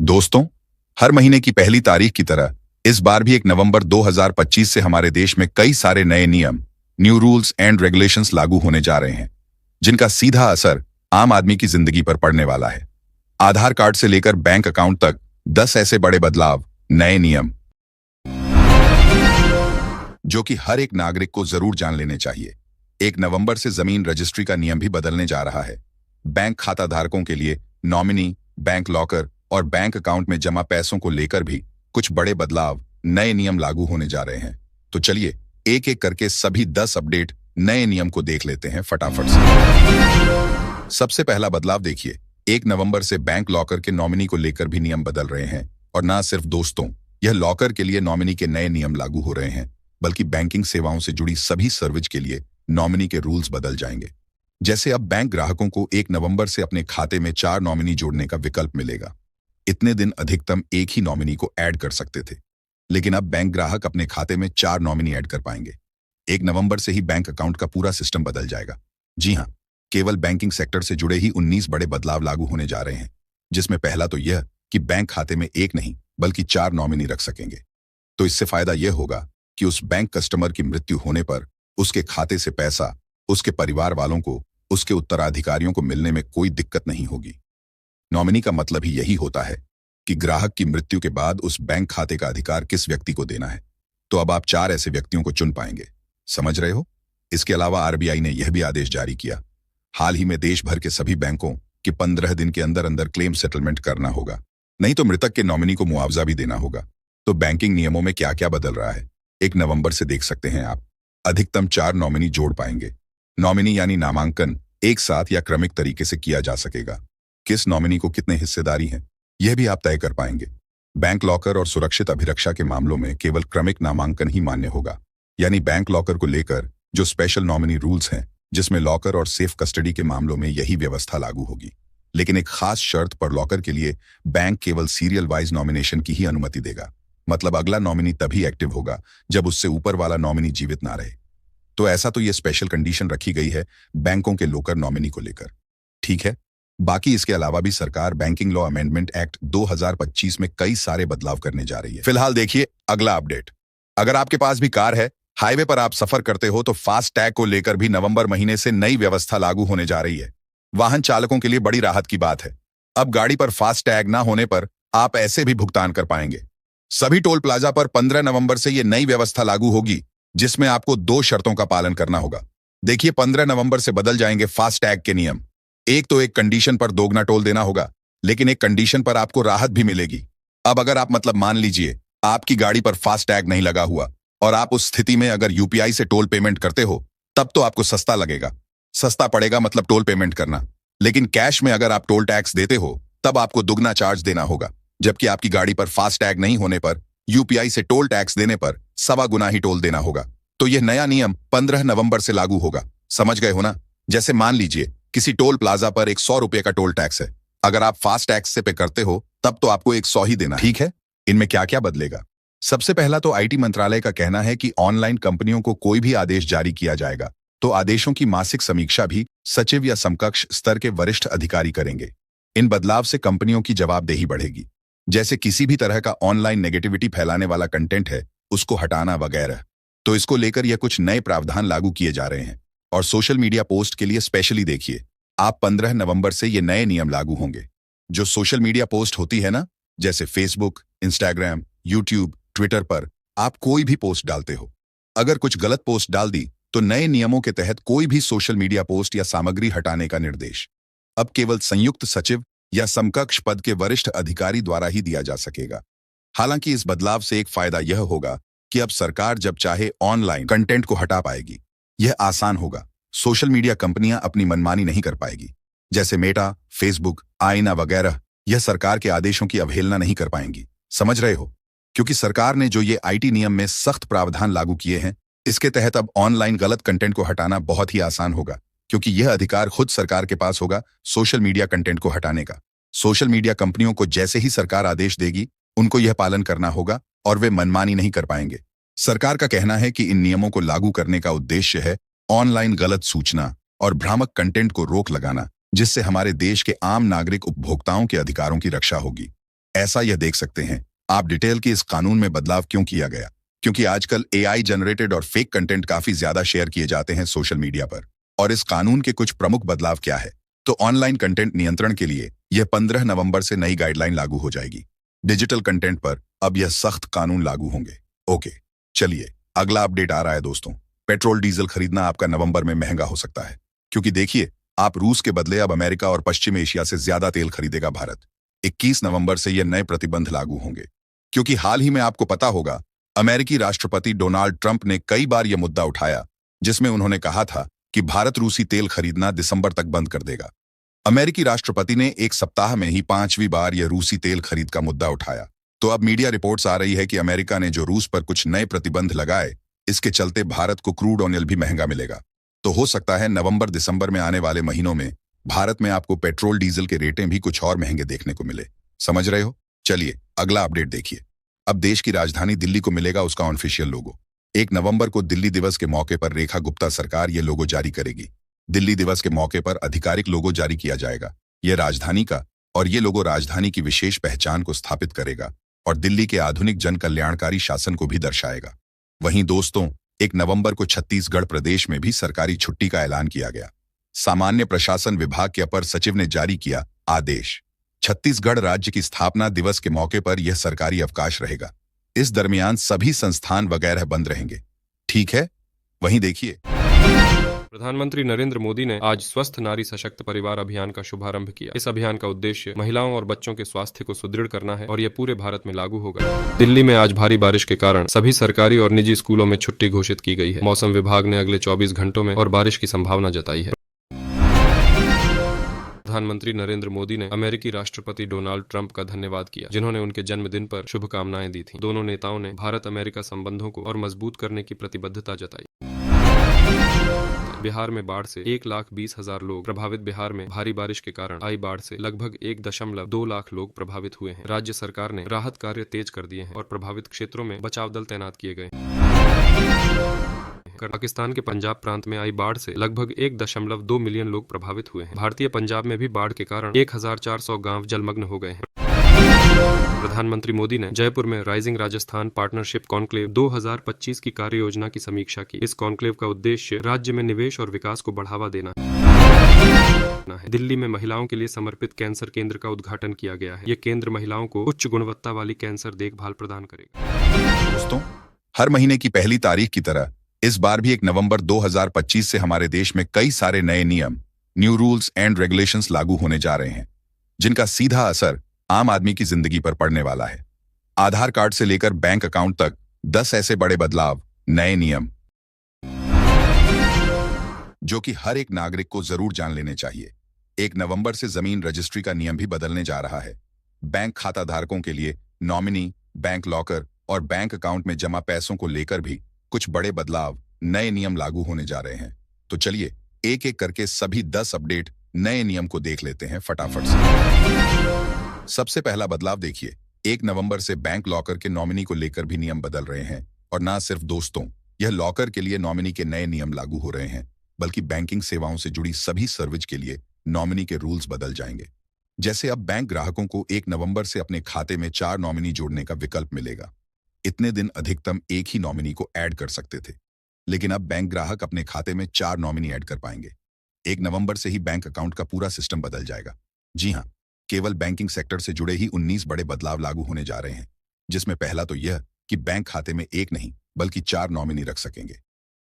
दोस्तों, हर महीने की पहली तारीख की तरह इस बार भी 1 नवंबर 2025 से हमारे देश में कई सारे नए नियम, न्यू रूल्स एंड रेगुलेशंस लागू होने जा रहे हैं, जिनका सीधा असर आम आदमी की जिंदगी पर पड़ने वाला है। आधार कार्ड से लेकर बैंक अकाउंट तक 10 ऐसे बड़े बदलाव, नए नियम, जो कि हर एक नागरिक को जरूर जान लेने चाहिए। 1 नवंबर से जमीन रजिस्ट्री का नियम भी बदलने जा रहा है। बैंक खाता धारकों के लिए नॉमिनी, बैंक लॉकर और बैंक अकाउंट में जमा पैसों को लेकर भी कुछ बड़े बदलाव, नए नियम लागू होने जा रहे हैं। तो चलिए एक एक करके सभी 10 अपडेट नए नियम को देख लेते हैं फटाफट से। सबसे पहला बदलाव देखिए, 1 नवंबर से बैंक लॉकर के नॉमिनी को लेकर भी नियम बदल रहे हैं। और ना सिर्फ दोस्तों, यह लॉकर के लिए नॉमिनी के नए नियम लागू हो रहे हैं, बल्कि बैंकिंग सेवाओं से जुड़ी सभी सर्विस के लिए नॉमिनी के रूल्स बदल जाएंगे। जैसे अब बैंक ग्राहकों को 1 नवंबर से अपने खाते में 4 नॉमिनी जोड़ने का विकल्प मिलेगा। इतने दिन अधिकतम एक ही नॉमिनी को ऐड कर सकते थे, लेकिन अब बैंक ग्राहक अपने खाते में 4 नॉमिनी ऐड कर पाएंगे। 1 नवंबर से ही बैंक अकाउंट का पूरा सिस्टम बदल जाएगा। जी हाँ, केवल बैंकिंग सेक्टर से जुड़े ही 19 बड़े बदलाव लागू होने जा रहे हैं, जिसमें पहला तो यह कि बैंक खाते में एक नहीं बल्कि 4 नॉमिनी रख सकेंगे। तो इससे फायदा यह होगा कि उस बैंक कस्टमर की मृत्यु होने पर उसके खाते से पैसा उसके परिवार वालों को, उसके उत्तराधिकारियों को मिलने में कोई दिक्कत नहीं होगी। नॉमिनी का मतलब ही यही होता है कि ग्राहक की मृत्यु के बाद उस बैंक खाते का अधिकार किस व्यक्ति को देना है। तो अब आप 4 ऐसे व्यक्तियों को चुन पाएंगे। समझ रहे हो? इसके अलावा आरबीआई ने यह भी आदेश जारी किया, हाल ही में देश भर के सभी बैंकों कि 15 दिन के अंदर अंदर क्लेम सेटलमेंट करना होगा, नहीं तो मृतक के नॉमिनी को मुआवजा भी देना होगा। तो बैंकिंग नियमों में क्या क्या बदल रहा है 1 नवंबर से देख सकते हैं आप। अधिकतम 4 नॉमिनी जोड़ पाएंगे। नॉमिनी यानी नामांकन एक साथ या क्रमिक तरीके से किया जा सकेगा। किस नॉमिनी को कितने हिस्सेदारी हैं, यह भी आप तय कर पाएंगे। बैंक लॉकर और सुरक्षित अभिरक्षा के मामलों में केवल क्रमिक नामांकन ही मान्य होगा, यानी बैंक लॉकर को लेकर जो स्पेशल नॉमिनी रूल्स हैं, जिसमें लॉकर और सेफ कस्टडी के मामलों में यही व्यवस्था लागू होगी। लेकिन एक खास शर्त पर लॉकर के लिए बैंक केवल सीरियल वाइज नॉमिनेशन की ही अनुमति देगा। मतलब अगला नॉमिनी तभी एक्टिव होगा जब उससे ऊपर वाला नॉमिनी जीवित ना रहे। तो ऐसा तो ये स्पेशल कंडीशन रखी गई है बैंकों के लोकर नॉमिनी को लेकर। ठीक है, बाकी इसके अलावा भी सरकार बैंकिंग लॉ अमेंडमेंट एक्ट 2025 में कई सारे बदलाव करने जा रही है। फिलहाल देखिए अगला अपडेट। अगर आपके पास भी कार है, हाईवे पर आप सफर करते हो, तो फास्ट टैग को लेकर भी नवंबर महीने से नई व्यवस्था लागू होने जा रही है। वाहन चालकों के लिए बड़ी राहत की बात है। अब गाड़ी पर फास्ट टैग ना होने पर आप ऐसे भी भुगतान कर पाएंगे। सभी टोल प्लाजा पर 15 नवंबर से यह नई व्यवस्था लागू होगी, जिसमें आपको 2 शर्तों का पालन करना होगा। देखिए 15 नवंबर से बदल जाएंगे फास्ट टैग के नियम। एक कंडीशन पर दोगुना टोल देना होगा, लेकिन एक कंडीशन पर आपको राहत भी मिलेगी। अब अगर आप मान लीजिए आपकी गाड़ी पर फास्ट टैग नहीं लगा हुआ और आप उस स्थिति में अगर यूपीआई से टोल पेमेंट करते हो, तब तो आपको सस्ता लगेगा। सस्ता पड़ेगा मतलब टोल पेमेंट करना। लेकिन कैश में अगर आप टोल टैक्स देते हो, तब आपको दुगना चार्ज देना होगा। जबकि आपकी गाड़ी पर फास्ट टैग नहीं होने पर यूपीआई से टोल टैक्स देने पर 1.25 गुना ही टोल देना होगा। तो यह नया नियम 15 नवंबर से लागू होगा। समझ गए हो ना? जैसे मान लीजिए किसी टोल प्लाजा पर 100 रुपए का टोल टैक्स है। अगर आप फास्ट टैक्स से पे करते हो, तब तो आपको 100 ही देना है। ठीक है, इनमें क्या क्या बदलेगा? सबसे पहला तो आईटी मंत्रालय का कहना है कि ऑनलाइन कंपनियों को कोई भी आदेश जारी किया जाएगा, तो आदेशों की मासिक समीक्षा भी सचिव या समकक्ष स्तर के वरिष्ठ अधिकारी करेंगे। इन बदलाव से कंपनियों की जवाबदेही बढ़ेगी। जैसे किसी भी तरह का ऑनलाइन नेगेटिविटी फैलाने वाला कंटेंट है, उसको हटाना वगैरह। तो इसको लेकर यह कुछ नए प्रावधान लागू किए जा रहे हैं। और सोशल मीडिया पोस्ट के लिए स्पेशली देखिए, आप 15 नवंबर से ये नए नियम लागू होंगे। जो सोशल मीडिया पोस्ट होती है ना, जैसे फेसबुक, इंस्टाग्राम, यूट्यूब, ट्विटर पर आप कोई भी पोस्ट डालते हो, अगर कुछ गलत पोस्ट डाल दी, तो नए नियमों के तहत कोई भी सोशल मीडिया पोस्ट या सामग्री हटाने का निर्देश अब केवल संयुक्त सचिव या समकक्ष पद के वरिष्ठ अधिकारी द्वारा ही दिया जा सकेगा। हालांकि इस बदलाव से एक फायदा यह होगा कि अब सरकार जब चाहे ऑनलाइन कंटेंट को हटा पाएगी। यह आसान होगा। सोशल मीडिया कंपनियां अपनी मनमानी नहीं कर पाएगी। जैसे मेटा, फेसबुक, आईना वगैरह, यह सरकार के आदेशों की अवहेलना नहीं कर पाएंगी। समझ रहे हो? क्योंकि सरकार ने जो ये आईटी नियम में सख्त प्रावधान लागू किए हैं, इसके तहत अब ऑनलाइन गलत कंटेंट को हटाना बहुत ही आसान होगा, क्योंकि यह अधिकार खुद सरकार के पास होगा सोशल मीडिया कंटेंट को हटाने का। सोशल मीडिया कंपनियों को जैसे ही सरकार आदेश देगी, उनको यह पालन करना होगा और वे मनमानी नहीं कर पाएंगे। सरकार का कहना है कि इन नियमों को लागू करने का उद्देश्य है ऑनलाइन गलत सूचना और भ्रामक कंटेंट को रोक लगाना, जिससे हमारे देश के आम नागरिक उपभोक्ताओं के अधिकारों की रक्षा होगी। ऐसा यह देख सकते हैं आप डिटेल कि इस कानून में बदलाव क्यों किया गया, क्योंकि आजकल एआई जनरेटेड और फेक कंटेंट काफी ज्यादा शेयर किए जाते हैं सोशल मीडिया पर। और इस कानून के कुछ प्रमुख बदलाव क्या है, तो ऑनलाइन कंटेंट नियंत्रण के लिए यह 15 नवंबर से नई गाइडलाइन लागू हो जाएगी। डिजिटल कंटेंट पर अब यह सख्त कानून लागू होंगे। ओके, चलिए अगला अपडेट आ रहा है दोस्तों। पेट्रोल डीजल खरीदना आपका नवंबर में महंगा हो सकता है, क्योंकि देखिए आप रूस के बदले अब अमेरिका और पश्चिम एशिया से ज्यादा तेल खरीदेगा भारत। 21 नवंबर से यह नए प्रतिबंध लागू होंगे, क्योंकि हाल ही में आपको पता होगा अमेरिकी राष्ट्रपति डोनाल्ड ट्रंप ने कई बार यह मुद्दा उठाया, जिसमें उन्होंने कहा था कि भारत रूसी तेल खरीदना दिसंबर तक बंद कर देगा। अमेरिकी राष्ट्रपति ने एक सप्ताह में ही 5वीं बार यह रूसी तेल खरीद का मुद्दा उठाया। तो अब मीडिया रिपोर्ट्स आ रही है कि अमेरिका ने जो रूस पर कुछ नए प्रतिबंध लगाए, इसके चलते भारत को क्रूड ऑयल भी महंगा मिलेगा। तो हो सकता है नवंबर दिसंबर में आने वाले महीनों में भारत में आपको पेट्रोल डीजल के रेटें भी कुछ और महंगे देखने को मिले। समझ रहे हो? चलिए अगला अपडेट देखिए। अब देश की राजधानी दिल्ली को मिलेगा उसका ऑफिशियल लोगो। 1 नवंबर को दिल्ली दिवस के मौके पर रेखा गुप्ता सरकार ये लोगो जारी करेगी। दिल्ली दिवस के मौके पर आधिकारिक लोगो जारी किया जाएगा। यह राजधानी का और ये लोगो राजधानी की विशेष पहचान को स्थापित करेगा और दिल्ली के आधुनिक जन कल्याणकारी शासन को भी दर्शाएगा। वहीं दोस्तों 1 नवंबर को छत्तीसगढ़ प्रदेश में भी सरकारी छुट्टी का ऐलान किया गया। सामान्य प्रशासन विभाग के अपर सचिव ने जारी किया आदेश। छत्तीसगढ़ राज्य की स्थापना दिवस के मौके पर यह सरकारी अवकाश रहेगा। इस दरमियान सभी संस्थान वगैरह बंद रहेंगे। ठीक है, वहीं देखिए प्रधानमंत्री नरेंद्र मोदी ने आज स्वस्थ नारी सशक्त परिवार अभियान का शुभारंभ किया। इस अभियान का उद्देश्य महिलाओं और बच्चों के स्वास्थ्य को सुदृढ़ करना है और यह पूरे भारत में लागू होगा। दिल्ली में आज भारी बारिश के कारण सभी सरकारी और निजी स्कूलों में छुट्टी घोषित की गई है। मौसम विभाग ने अगले 24 घंटों में और बारिश की संभावना जताई है। प्रधानमंत्री नरेंद्र मोदी ने अमेरिकी राष्ट्रपति डोनाल्ड ट्रंप का धन्यवाद किया, जिन्होंने उनके जन्मदिन पर शुभकामनाएं दी थीं। दोनों नेताओं ने भारत अमेरिका संबंधों को और मजबूत करने की प्रतिबद्धता जताई। बिहार में बाढ़ से 1,20,000 लोग प्रभावित। बिहार में भारी बारिश के कारण आई बाढ़ से लगभग 1.2 लाख लोग प्रभावित हुए हैं। राज्य सरकार ने राहत कार्य तेज कर दिए हैं और प्रभावित क्षेत्रों में बचाव दल तैनात किए गए। पाकिस्तान के पंजाब प्रांत में आई बाढ़ से लगभग 1.2 मिलियन लोग प्रभावित हुए हैं। भारतीय पंजाब में भी बाढ़ के कारण 1,400 गांव जलमग्न हो गए हैं। प्रधानमंत्री मोदी ने जयपुर में राइजिंग राजस्थान पार्टनरशिप कॉन्क्लेव 2025 की कार्य योजना की समीक्षा की। इस कॉन्क्लेव का उद्देश्य राज्य में निवेश और विकास को बढ़ावा देना है। दिल्ली में महिलाओं के लिए समर्पित कैंसर केंद्र का उद्घाटन किया गया है। ये केंद्र महिलाओं को उच्च गुणवत्ता वाली कैंसर देखभाल प्रदान करेगा। दोस्तों, हर महीने की पहली तारीख की तरह इस बार भी 1 नवंबर 2025 से हमारे देश में कई सारे नए नियम, न्यू रूल्स एंड रेगुलेशंस लागू होने जा रहे हैं, जिनका सीधा असर आम आदमी की जिंदगी पर पड़ने वाला है। आधार कार्ड से लेकर बैंक अकाउंट तक 10 ऐसे बड़े बदलाव, नए नियम जो कि हर एक नागरिक को जरूर जान लेने चाहिए। 1 नवंबर से जमीन रजिस्ट्री का नियम भी बदलने जा रहा है। बैंक खाता धारकों के लिए नॉमिनी, बैंक लॉकर और बैंक अकाउंट में जमा पैसों को लेकर भी कुछ बड़े बदलाव, नए नियम लागू होने जा रहे हैं। तो चलिए एक एक करके सभी 10 अपडेट नए नियम को देख लेते हैं फटाफट से। सबसे पहला बदलाव देखिए, 1 नवंबर से बैंक लॉकर के नॉमिनी को लेकर भी नियम बदल रहे हैं। और ना सिर्फ दोस्तों, यह लॉकर के लिए नॉमिनी के नए नियम लागू हो रहे हैं, बल्कि बैंकिंग सेवाओं से जुड़ी सभी सर्विस के लिए नॉमिनी के रूल्स बदल जाएंगे। जैसे अब बैंक ग्राहकों को 1 नवंबर से अपने खाते में 4 नॉमिनी जोड़ने का विकल्प मिलेगा। इतने दिन अधिकतम एक ही नॉमिनी को ऐड कर सकते थे, लेकिन अब बैंक ग्राहक अपने खाते में 4 नॉमिनी ऐड कर पाएंगे। 1 नवंबर से ही बैंक अकाउंट का पूरा सिस्टम बदल जाएगा। जी हाँ, केवल बैंकिंग सेक्टर से जुड़े ही 19 बड़े बदलाव लागू होने जा रहे हैं, जिसमें पहला तो यह कि बैंक खाते में एक नहीं बल्कि 4 नॉमिनी रख सकेंगे।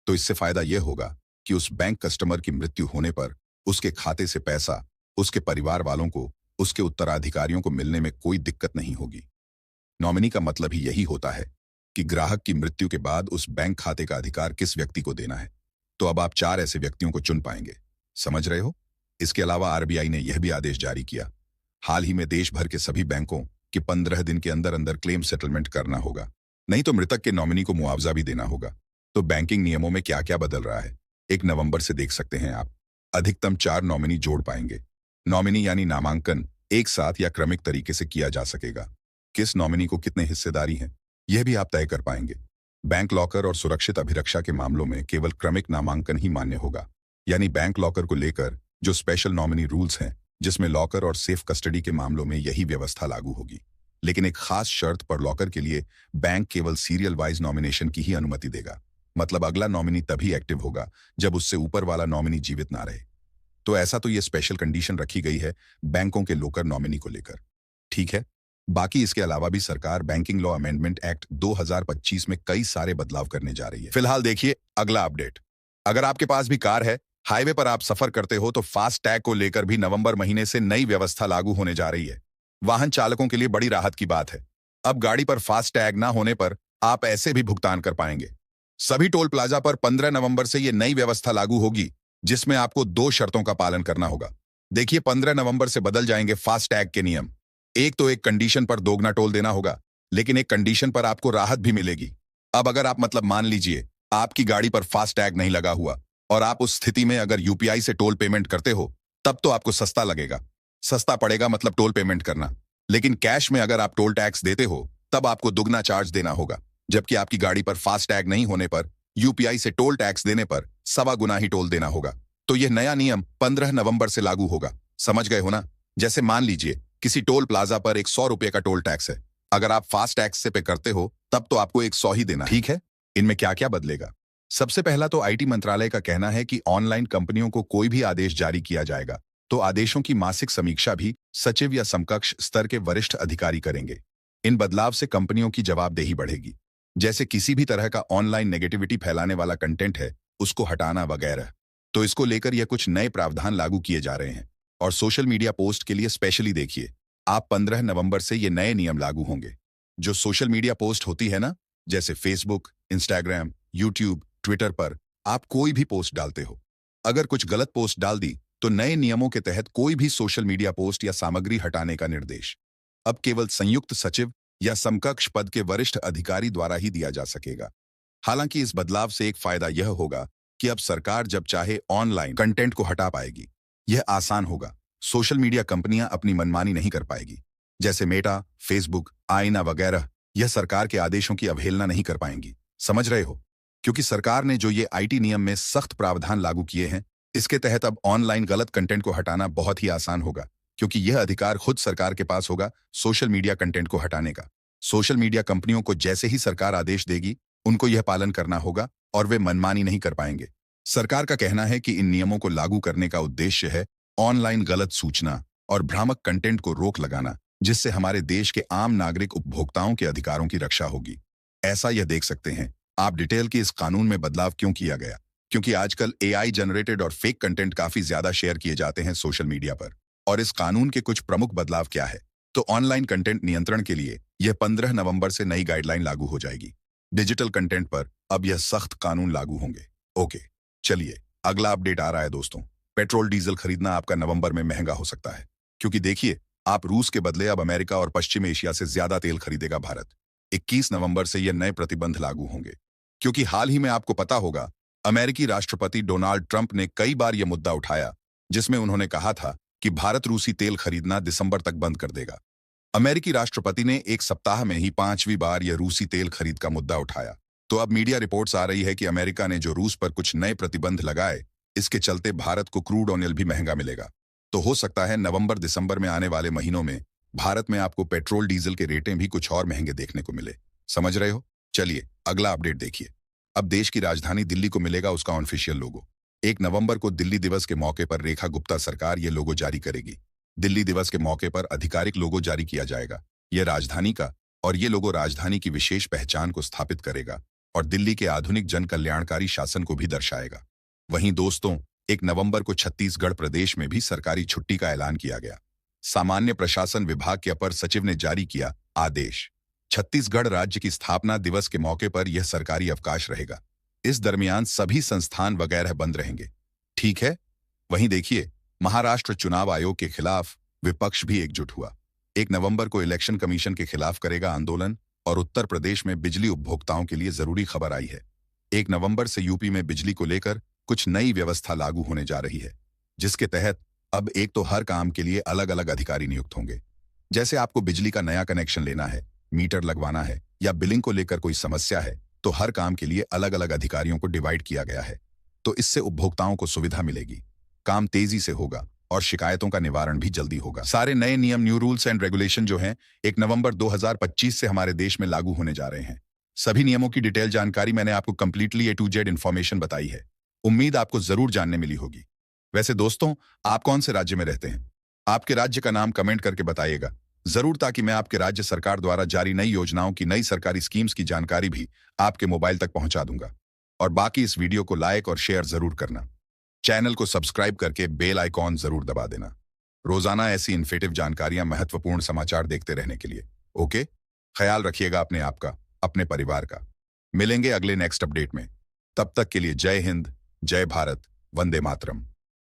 तो इससे फायदा यह होगा कि उस बैंक कस्टमर की मृत्यु होने पर उसके खाते से पैसा उसके परिवार वालों को, उसके उत्तराधिकारियों को मिलने में कोई दिक्कत नहीं होगी। नॉमिनी का मतलब ही यही होता है कि ग्राहक की मृत्यु के बाद उस बैंक खाते का अधिकार किस व्यक्ति को देना है। तो अब आप 4 ऐसे व्यक्तियों को चुन पाएंगे। समझ रहे हो? इसके अलावा आरबीआई ने यह भी आदेश जारी किया, हाल ही में देश भर के सभी बैंकों कि 15 दिन के अंदर अंदर क्लेम सेटलमेंट करना होगा, नहीं तो मृतक के नॉमिनी को मुआवजा भी देना होगा। तो बैंकिंग नियमों में क्या क्या बदल रहा है 1 नवंबर से देख सकते हैं आप। अधिकतम 4 नॉमिनी जोड़ पाएंगे। नॉमिनी यानी नामांकन एक साथ या क्रमिक तरीके से किया जा सकेगा। किस नॉमिनी को कितने हिस्सेदारी हैं, यह भी आप तय कर पाएंगे। बैंक लॉकर और सुरक्षित अभिरक्षा के मामलों में केवल क्रमिक नामांकन ही मान्य होगा, यानी बैंक लॉकर को लेकर जो स्पेशल नॉमिनी रूल्स हैं, जिसमें लॉकर और सेफ कस्टडी के मामलों में यही व्यवस्था लागू होगी। लेकिन एक खास शर्त पर लॉकर के लिए बैंक केवल सीरियल वाइज नॉमिनेशन की ही अनुमति देगा। मतलब अगला नॉमिनी तभी एक्टिव होगा जब उससे ऊपर वाला नॉमिनी जीवित ना रहे। तो ऐसा तो ये स्पेशल कंडीशन रखी गई है बैंकों के लोकर नॉमिनी को लेकर। ठीक है, बाकी इसके अलावा भी सरकार बैंकिंग लॉ अमेंडमेंट एक्ट 2025 में कई सारे बदलाव करने जा रही है। फिलहाल देखिए अगला अपडेट। अगर आपके पास भी कार है, हाईवे पर आप सफर करते हो, तो फास्ट टैग को लेकर भी नवंबर महीने से नई व्यवस्था लागू होने जा रही है। वाहन चालकों के लिए बड़ी राहत की बात है। अब गाड़ी पर फास्ट टैग ना होने पर आप ऐसे भी भुगतान कर पाएंगे। सभी टोल प्लाजा पर 15 नवंबर से यह नई व्यवस्था लागू होगी, जिसमें आपको 2 शर्तों का पालन करना होगा। देखिए 15 नवंबर से बदल जाएंगे फास्ट टैग के नियम। एक तो एक कंडीशन पर दोगुना टोल देना होगा, लेकिन एक कंडीशन पर आपको राहत भी मिलेगी। अब अगर आप मान लीजिए आपकी गाड़ी पर फास्ट टैग नहीं लगा हुआ और आप उस स्थिति में अगर यूपीआई से टोल पेमेंट करते हो, तब तो आपको सस्ता लगेगा। सस्ता पड़ेगा मतलब टोल पेमेंट करना। लेकिन कैश में अगर आप टोल टैक्स देते हो, तब आपको दुगना चार्ज देना होगा, जबकि आपकी गाड़ी पर फास्ट टैग नहीं होने पर यूपीआई से टोल टैक्स देने पर 1.25 गुना ही टोल देना होगा। तो यह नया नियम 15 नवंबर से लागू होगा। समझ गए हो ना? जैसे मान लीजिए किसी टोल प्लाजा पर 100 रुपए का टोल टैक्स है। अगर आप फास्ट टैक्स से पे करते हो, तब तो आपको 100 ही देना। ठीक है, इनमें क्या क्या बदलेगा? सबसे पहला तो आईटी मंत्रालय का कहना है कि ऑनलाइन कंपनियों को कोई भी आदेश जारी किया जाएगा तो आदेशों की मासिक समीक्षा भी सचिव या समकक्ष स्तर के वरिष्ठ अधिकारी करेंगे। इन बदलाव से कंपनियों की जवाबदेही बढ़ेगी, जैसे किसी भी तरह का ऑनलाइन नेगेटिविटी फैलाने वाला कंटेंट है उसको हटाना वगैरह। तो इसको लेकर यह कुछ नए प्रावधान लागू किए जा रहे हैं। और सोशल मीडिया पोस्ट के लिए स्पेशली देखिए, आप 15 नवंबर से ये नए नियम लागू होंगे। जो सोशल मीडिया पोस्ट होती है ना, जैसे फेसबुक, इंस्टाग्राम, यूट्यूब, ट्विटर पर आप कोई भी पोस्ट डालते हो, अगर कुछ गलत पोस्ट डाल दी तो नए नियमों के तहत कोई भी सोशल मीडिया पोस्ट या सामग्री हटाने का निर्देश अब केवल संयुक्त सचिव या समकक्ष पद के वरिष्ठ अधिकारी द्वारा ही दिया जा सकेगा। हालांकि इस बदलाव से एक फायदा यह होगा कि अब सरकार जब चाहे ऑनलाइन कंटेंट को हटा पाएगी। यह आसान होगा। सोशल मीडिया कंपनियां अपनी मनमानी नहीं कर पाएगी, जैसे मेटा, फेसबुक, आईना वगैरह। यह सरकार के आदेशों की अवहेलना नहीं कर पाएंगी। समझ रहे हो? क्योंकि सरकार ने जो ये आईटी नियम में सख्त प्रावधान लागू किए हैं, इसके तहत अब ऑनलाइन गलत कंटेंट को हटाना बहुत ही आसान होगा, क्योंकि यह अधिकार खुद सरकार के पास होगा सोशल मीडिया कंटेंट को हटाने का। सोशल मीडिया कंपनियों को जैसे ही सरकार आदेश देगी, उनको यह पालन करना होगा और वे मनमानी नहीं कर पाएंगे। सरकार का कहना है कि इन नियमों को लागू करने का उद्देश्य है ऑनलाइन गलत सूचना और भ्रामक कंटेंट को रोक लगाना, जिससे हमारे देश के आम नागरिक उपभोक्ताओं के अधिकारों की रक्षा होगी। ऐसा यह देख सकते हैं आप डिटेल की इस कानून में बदलाव क्यों किया गया, क्योंकि आजकल एआई जनरेटेड और फेक कंटेंट काफी ज्यादा शेयर किए जाते हैं सोशल मीडिया पर। और इस कानून के कुछ प्रमुख बदलाव क्या है? तो ऑनलाइन कंटेंट नियंत्रण के लिए यह 15 नवंबर से नई गाइडलाइन लागू हो जाएगी। डिजिटल कंटेंट पर अब यह सख्त कानून लागू होंगे। ओके, चलिए अगला अपडेट आ रहा है दोस्तों। पेट्रोल डीजल खरीदना आपका नवंबर में महंगा हो सकता है, क्योंकि देखिए आप रूस के बदले अब अमेरिका और पश्चिम एशिया से ज्यादा तेल खरीदेगा भारत। 21 नवंबर से यह नए प्रतिबंध लागू होंगे, क्योंकि हाल ही में आपको पता होगा अमेरिकी राष्ट्रपति डोनाल्ड ट्रंप ने कई बार यह मुद्दा उठाया, जिसमें उन्होंने कहा था कि भारत रूसी तेल खरीदना दिसंबर तक बंद कर देगा। अमेरिकी राष्ट्रपति ने एक सप्ताह में ही 5वीं बार यह रूसी तेल खरीद का मुद्दा उठाया। तो अब मीडिया रिपोर्ट्स आ रही है कि अमेरिका ने जो रूस पर कुछ नए प्रतिबंध लगाए, इसके चलते भारत को क्रूड ऑयल भी महंगा मिलेगा। तो हो सकता है नवंबर दिसंबर में आने वाले महीनों में भारत में आपको पेट्रोल डीजल के रेटें भी कुछ और महंगे देखने को मिले। समझ रहे हो? चलिए अगला अपडेट देखिए। अब देश की राजधानी दिल्ली को मिलेगा उसका ऑफिशियल लोगो। 1 नवंबर को दिल्ली दिवस के मौके पर रेखा गुप्ता सरकार ये लोगो जारी करेगी। दिल्ली दिवस के मौके पर आधिकारिक लोगो जारी किया जाएगा। यह राजधानी का और ये लोगो राजधानी की विशेष पहचान को स्थापित करेगा और दिल्ली के आधुनिक जन कल्याणकारी शासन को भी दर्शाएगा। वहीं दोस्तों 1 नवंबर को छत्तीसगढ़ प्रदेश में भी सरकारी छुट्टी का ऐलान किया गया। सामान्य प्रशासन विभाग के अपर सचिव ने जारी किया आदेश। छत्तीसगढ़ राज्य की स्थापना दिवस के मौके पर यह सरकारी अवकाश रहेगा। इस दरमियान सभी संस्थान वगैरह बंद रहेंगे। ठीक है। वहीं देखिए महाराष्ट्र चुनाव आयोग के खिलाफ विपक्ष भी एकजुट हुआ। 1 नवंबर को इलेक्शन कमीशन के खिलाफ करेगा आंदोलन और उत्तर प्रदेश में बिजली उपभोक्ताओं के लिए जरूरी खबर आई है। 1 नवंबर से यूपी में बिजली को लेकर कुछ नई व्यवस्था लागू होने जा रही है, जिसके तहत अब एक तो हर काम के लिए अलग अलग अधिकारी नियुक्त होंगे। जैसे आपको बिजली का नया कनेक्शन लेना है, मीटर लगवाना है या बिलिंग को लेकर कोई समस्या है, तो हर काम के लिए अलग अलग अधिकारियों को डिवाइड किया गया है। तो इससे उपभोक्ताओं को सुविधा मिलेगी, काम तेजी से होगा और शिकायतों का निवारण भी जल्दी होगा। सारे नए नियम, न्यू रूल्स एंड रेगुलेशन जो हैं 1 नवंबर 2025 से हमारे देश में लागू होने जा रहे हैं। सभी नियमों की डिटेल जानकारी मैंने आपको completely A to Z information बताई है। उम्मीद आपको जरूर जानने मिली होगी। वैसे दोस्तों, आप कौन से राज्य में रहते हैं? आपके राज्य का नाम कमेंट करके बताइएगा जरूर, ताकि मैं आपके राज्य सरकार द्वारा जारी नई योजनाओं की, नई सरकारी स्कीम्स की जानकारी भी आपके मोबाइल तक पहुंचा दूंगा। और बाकी इस वीडियो को लाइक और शेयर जरूर करना। चैनल को सब्सक्राइब करके बेल आइकॉन जरूर दबा देना। रोजाना ऐसी इन्फॉर्मेटिव जानकारियां, महत्वपूर्ण समाचार देखते रहने के लिए। ओके, ख्याल रखिएगा अपने आप का, अपने परिवार का। मिलेंगे अगले नेक्स्ट अपडेट में। तब तक के लिए जय हिंद, जय भारत, वंदे मातरम।